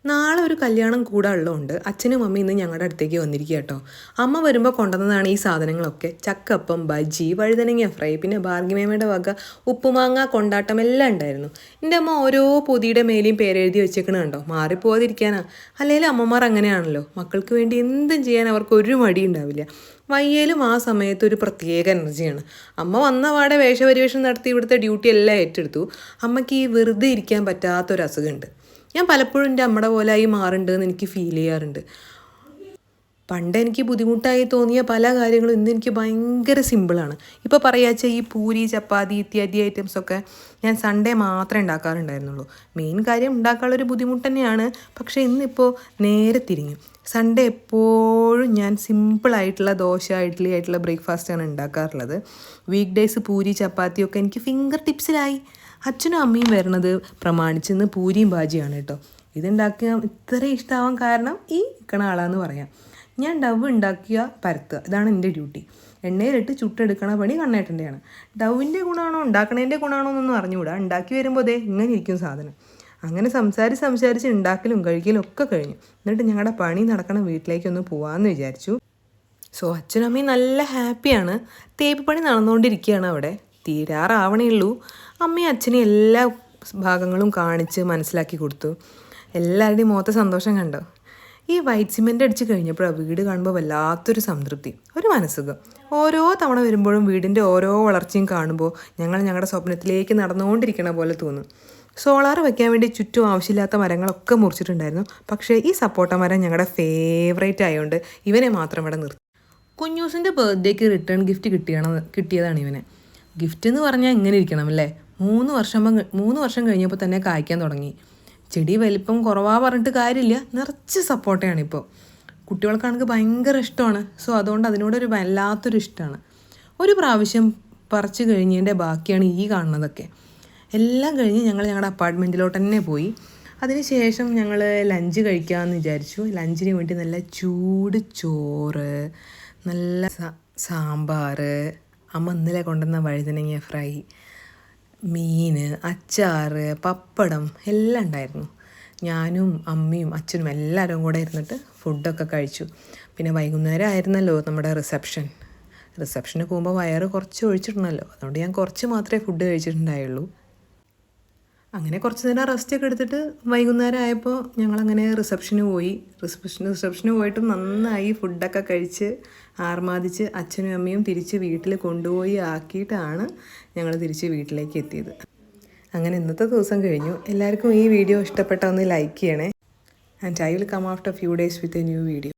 നാളെ ഒരു കല്യാണം കൂടാനുള്ളതുകൊണ്ട് അച്ഛനും അമ്മയും ഇന്ന് ഞങ്ങളുടെ അടുത്തേക്ക് വന്നിരിക്കുക കേട്ടോ. അമ്മ വരുമ്പോൾ കൊണ്ടുവന്നതാണ് ഈ സാധനങ്ങളൊക്കെ. ചക്കപ്പം, ബജ്ജി, വഴുതനങ്ങ ഫ്രൈ, പിന്നെ ഭാർഗ്യമേമയുടെ വക ഉപ്പുമാങ്ങ കൊണ്ടാട്ടം എല്ലാം ഉണ്ടായിരുന്നു. എൻ്റെ അമ്മ ഓരോ പൊതിയുടെ മേലെയും പേരെഴുതി വെച്ചേക്കണ കണ്ടോ. മാറിപ്പോകാതിരിക്കാനാ. അല്ലെങ്കിൽ അമ്മമാർ അങ്ങനെയാണല്ലോ, മക്കൾക്ക് വേണ്ടി എന്തും ചെയ്യാൻ അവർക്ക് ഒരു മടി ഉണ്ടാവില്ല. വയ്യലും ആ സമയത്ത് ഒരു പ്രത്യേക എനർജിയാണ്. അമ്മ വന്ന പാടെ വേഷപരിവേഷം നടത്തി ഇവിടുത്തെ ഡ്യൂട്ടി എല്ലാം ഏറ്റെടുത്തു. അമ്മയ്ക്ക് ഈ വെറുതെ ഇരിക്കാൻ പറ്റാത്തൊരു അസുഖമുണ്ട്. ഞാൻ പലപ്പോഴും എൻ്റെ അമ്മയുടെ പോലെയായി മാറുന്നുണ്ടെന്ന് എനിക്ക് ഫീൽ ചെയ്യാറുണ്ട്. പണ്ട് എനിക്ക് ബുദ്ധിമുട്ടായി തോന്നിയ പല കാര്യങ്ങളും ഇന്ന് എനിക്ക് ഭയങ്കര സിമ്പിളാണ്. ഇപ്പോൾ പറയാച്ചാൽ ഈ പൂരി, ചപ്പാത്തി ഇത്യാദി ഐറ്റംസൊക്കെ ഞാൻ സൺഡേ മാത്രമേ ഉണ്ടാക്കാറുണ്ടായിരുന്നുള്ളൂ. മെയിൻ കാര്യം ഉണ്ടാക്കാനുള്ളൊരു ബുദ്ധിമുട്ട് തന്നെയാണ്. പക്ഷേ ഇന്നിപ്പോൾ നേരെ തിരിഞ്ഞു. സൺഡേ എപ്പോഴും ഞാൻ സിമ്പിളായിട്ടുള്ള ദോശ, ഇഡ്ഡലി ആയിട്ടുള്ള ബ്രേക്ക്ഫാസ്റ്റാണ് ഉണ്ടാക്കാറുള്ളത്. വീക്ക് ഡേയ്സ് പൂരി, ചപ്പാത്തിയൊക്കെ എനിക്ക് ഫിംഗർ ടിപ്സിലായി. അച്ഛനും അമ്മയും വരണത് പ്രമാണിച്ച് ഇന്ന് പൂരിയും ബാജിയാണ് കേട്ടോ. ഇതുണ്ടാക്കിയ ഇത്ര ഇഷ്ടമാവാൻ കാരണം ഈ നിൽക്കണ ആളാന്ന് പറയാം. ഞാൻ ഡവ് ഉണ്ടാക്കിയ പരത്തുക, ഇതാണ് എൻ്റെ ഡ്യൂട്ടി. എണ്ണയിലിട്ട് ചുട്ടെടുക്കണ പണി കണ്ണേട്ടൻ്റെയാണ്. ഡവിൻ്റെ ഗുണമാണോ ഉണ്ടാക്കണേൻ്റെ ഗുണമാണോ എന്നൊന്നും അറിഞ്ഞുകൂടാ. ഉണ്ടാക്കി വരുമ്പോൾ ദേ ഇങ്ങനെ ഇരിക്കും സാധനം. അങ്ങനെ സംസാരിച്ച് ഉണ്ടാക്കലും കഴിക്കലും ഒക്കെ കഴിഞ്ഞു. എന്നിട്ട് ഞങ്ങളുടെ പണി നടക്കണ വീട്ടിലേക്കൊന്ന് പോകാമെന്ന് വിചാരിച്ചു. സോ അച്ഛനും അമ്മയും നല്ല ഹാപ്പിയാണ്. തേപ്പ് പണി നടന്നുകൊണ്ടിരിക്കുകയാണ് അവിടെ. തീരാറാവണേ ഉള്ളൂ. അമ്മയും അച്ഛനും എല്ലാ ഭാഗങ്ങളും കാണിച്ച് മനസ്സിലാക്കി കൊടുത്തു. എല്ലാവരുടെയും മുഖത്തെ സന്തോഷം കണ്ടോ. ഈ വൈറ്റ് സിമെൻ്റ് അടിച്ച് കഴിഞ്ഞപ്പോഴാണ് വീട് കാണുമ്പോൾ വല്ലാത്തൊരു സംതൃപ്തി, ഒരു മനസ്സുഖം. ഓരോ തവണ വരുമ്പോഴും വീടിൻ്റെ ഓരോ വളർച്ചയും കാണുമ്പോൾ ഞങ്ങളുടെ സ്വപ്നത്തിലേക്ക് നടന്നുകൊണ്ടിരിക്കണ പോലെ തോന്നും. സോളാർ വയ്ക്കാൻ വേണ്ടി ചുറ്റും ആവശ്യമില്ലാത്ത മരങ്ങളൊക്കെ മുറിച്ചിട്ടുണ്ടായിരുന്നു. പക്ഷേ ഈ സപ്പോട്ട മരം ഞങ്ങളുടെ ഫേവറേറ്റ് ആയതുകൊണ്ട് ഇവനെ മാത്രം ഇവിടെ നിർത്തി. കുഞ്ഞൂസിൻ്റെ ബർത്ത്ഡേക്ക് റിട്ടേൺ ഗിഫ്റ്റ് കിട്ടിയതാണ് ഇവനെ. ഗിഫ്റ്റ് എന്ന് പറഞ്ഞാൽ ഇങ്ങനെ ഇരിക്കണം അല്ലേ. 3 വർഷം കഴിഞ്ഞപ്പോൾ തന്നെ കായ്ക്കാൻ തുടങ്ങി. ചെടി വലിപ്പം കുറവാ പറഞ്ഞിട്ട് കാര്യമില്ല, നിറച്ച് സപ്പോർട്ടയാണിപ്പോൾ. കുട്ടികൾക്കാണെങ്കിൽ ഭയങ്കര ഇഷ്ടമാണ്. സോ അതുകൊണ്ട് അതിനോടൊരു വല്ലാത്തൊരു ഇഷ്ടമാണ്. ഒരു പ്രാവശ്യം പറിച്ച് കഴിഞ്ഞതിൻ്റെ ബാക്കിയാണ് ഈ കാണുന്നതൊക്കെ. എല്ലാം കഴിഞ്ഞ് ഞങ്ങളുടെ അപ്പാർട്ട്മെൻറ്റിലോട്ട് തന്നെ പോയി. അതിനുശേഷം ഞങ്ങൾ ലഞ്ച് കഴിക്കാമെന്ന് വിചാരിച്ചു. ലഞ്ചിന് വേണ്ടി നല്ല ചൂട് ചോറ്, നല്ല സാമ്പാർ, അമ്മ ഇന്നലെ കൊണ്ടുവന്ന വഴുതനങ്ങ ഫ്രൈ, മീൻ, അച്ചാർ, പപ്പടം എല്ലാം ഉണ്ടായിരുന്നു. ഞാനും അമ്മയും അച്ഛനും എല്ലാവരും കൂടെ ഇരുന്നിട്ട് ഫുഡൊക്കെ കഴിച്ചു. പിന്നെ വൈകുന്നേരം ആയിരുന്നല്ലോ നമ്മുടെ റിസപ്ഷന് പോകുമ്പോൾ വയറ് കുറച്ച് ഒഴിച്ചിട്ടുണ്ടല്ലോ. അതുകൊണ്ട് ഞാൻ കുറച്ച് മാത്രമേ ഫുഡ് കഴിച്ചിട്ടുണ്ടായുള്ളൂ. അങ്ങനെ കുറച്ച് നേരം റെസ്റ്റൊക്കെ എടുത്തിട്ട് വൈകുന്നേരം ആയപ്പോൾ ഞങ്ങളങ്ങനെ റിസപ്ഷന് പോയിട്ട് നന്നായി ഫുഡൊക്കെ കഴിച്ച് ആർമാദിച്ച് അച്ഛനും അമ്മയും തിരിച്ച് വീട്ടിൽ കൊണ്ടുപോയി ആക്കിയിട്ടാണ് ഞങ്ങൾ തിരിച്ച് വീട്ടിലേക്ക് എത്തിയത്. അങ്ങനെ ഇന്നത്തെ ദിവസം കഴിഞ്ഞു. എല്ലാവർക്കും ഈ വീഡിയോ ഇഷ്ടപ്പെട്ട ഒന്ന് ലൈക്ക് ചെയ്യണേ. And I will come after few days with a new video.